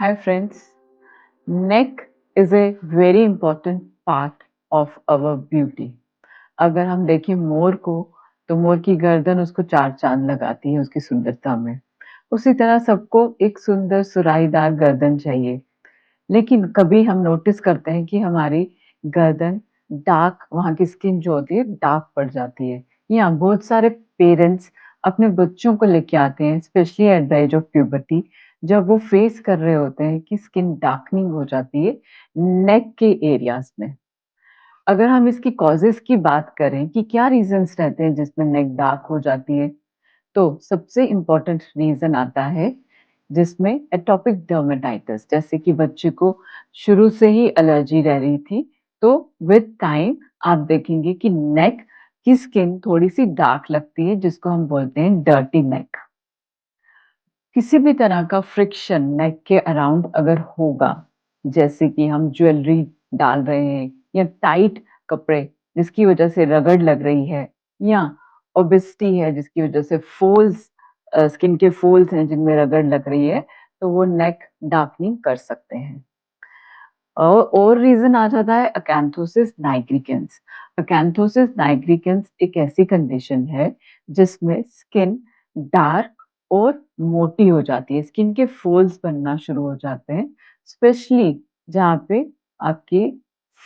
Hi friends, neck is a very important part of our beauty. अगर हम देखें मोर को तो मोर की गर्दन उसको चार चांद लगाती है उसकी सुंदरता में। उसी तरह सबको एक सुंदर सुराहीदार गर्दन चाहिए। लेकिन कभी हम नोटिस करते हैं कि हमारी गर्दन डार्क वहाँ की स्किन जो होती है डार्क पड़ जाती है। या बहुत सारे पेरेंट्स अपने बच्चों को लेके आते हैं specially at the age of puberty जब वो फेस कर रहे होते हैं कि स्किन डार्कनिंग हो जाती है नेक के एरियाज में। अगर हम इसकी कॉजेस की बात करें कि क्या रीजंस रहते हैं जिसमें नेक डार्क हो जाती है, तो सबसे इम्पोर्टेंट रीज़न आता है जिसमें एटॉपिक डर्मेटाइटिस जैसे कि बच्चे को शुरू से ही एलर्जी रह रही थी, तो विद टाइम आप देखेंगे कि नेक की स्किन थोड़ी-सी डार्क लगती है जिसको हम बोलते हैं डर्टी नेक। किसी भी तरह का फ्रिक्शन नेक के अराउंड अगर होगा, जैसे कि हम ज्वेलरी डाल रहे हैं या टाइट कपड़े जिसकी वजह से रगड़ लग रही है या ओबेसिटी है जिसकी वजह से फोल्स स्किन के फोल्स हैं जिनमें रगड़ लग रही है, तो वो नेक डार्कनिंग कर सकते हैं। और रीज़न आ जाता है अकैंथोसिस नाइग्रिकेंस। अकैंथोसिस नाइग्रिकेंस एक ऐसी कंडीशन है जिसमें स्किन डार्क और मोटी हो जाती है, स्किन के फोल्स बनना शुरू हो जाते हैं, स्पेशली जहाँ पे आपके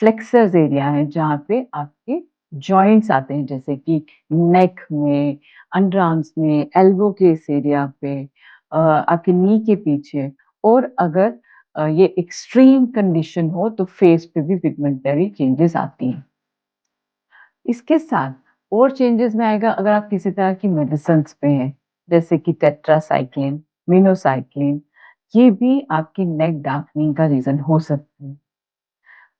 फ्लेक्सर्स एरिया है, जहाँ पे आपके जॉइंट्स आते हैं जैसे कि नेक में, अंडर आर्म्स में, एल्बो के इस एरिया पे, आपके नी के पीछे। और अगर ये एक्सट्रीम कंडीशन हो तो फेस पे भी पिगमेंटरी चेंजेस आती हैं। इसके साथ और चेंजेस में आएगा अगर आप किसी तरह की मेडिसिन्स पे हैं, जैसे कि टेट्रासाइक्लिन, मिनोसाइक्लिन, ये भी आपकी नेक डार्कनिंग का रीज़न हो सकते हैं।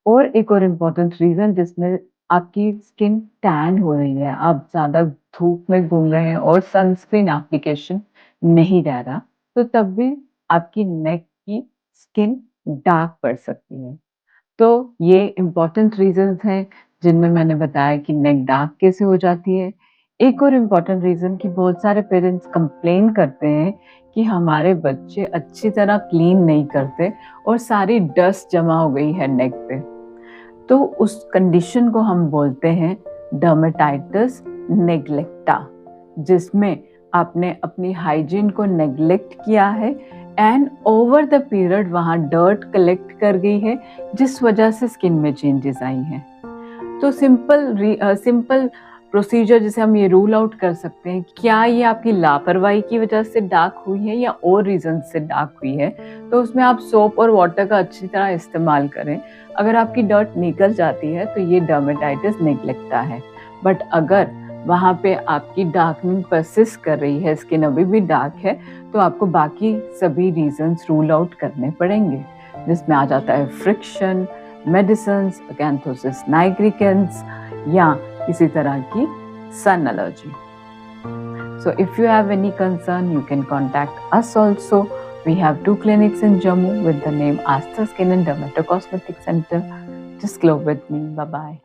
और एक और इम्पोर्टेंट रीज़न जिसमें आपकी स्किन टैन हो रही है, आप ज़्यादा धूप में घूम रहे हैं और सनस्क्रीन एप्लीकेशन नहीं रह रहा, तो तब भी आपकी नेक की स्किन डार्क पड़ सकती है। तो ये इम्पोर्टेंट रीज़न्स हैं जिनमें मैंने बताया कि नेक डार्क कैसे हो जाती है। एक और इम्पोर्टेंट रीज़न कि बहुत सारे पेरेंट्स कंप्लेन करते हैं कि हमारे बच्चे अच्छी तरह क्लीन नहीं करते और सारी डस्ट जमा हो गई है नेक पे। तो उस कंडीशन को हम बोलते हैं डर्मेटाइटिस नेग्लेक्टा, जिसमें आपने अपनी हाइजीन को नेग्लेक्ट किया है एंड ओवर द पीरियड वहाँ डर्ट कलेक्ट कर गई है जिस वजह से स्किन में चेंजेस आई हैं। तो सिंपल प्रोसीजर जिसे हम ये रूल आउट कर सकते हैं, क्या ये आपकी लापरवाही की वजह से डार्क हुई है या और रीज़न से डार्क हुई है, तो उसमें आप सोप और वाटर का अच्छी तरह इस्तेमाल करें। अगर आपकी डर्ट निकल जाती है तो ये डर्मेटाइटिस नेग्लेक्टा है। बट अगर वहाँ पे आपकी डार्कनिंग परसिस्ट कर रही है, स्किन अभी भी डार्क है, तो आपको बाकी सभी रीजंस रूल आउट करने पड़ेंगे, जिसमें आ जाता है फ्रिक्शन, मेडिसिन्स, अकैंथोसिस नाइग्रिकेंस या किसी तरह की सन allergy. So if you have any concern, you can contact us also. We have 2 clinics in Jammu with the name Astha Skin and Dermatocosmetic Center. Just glow with me. Bye-bye.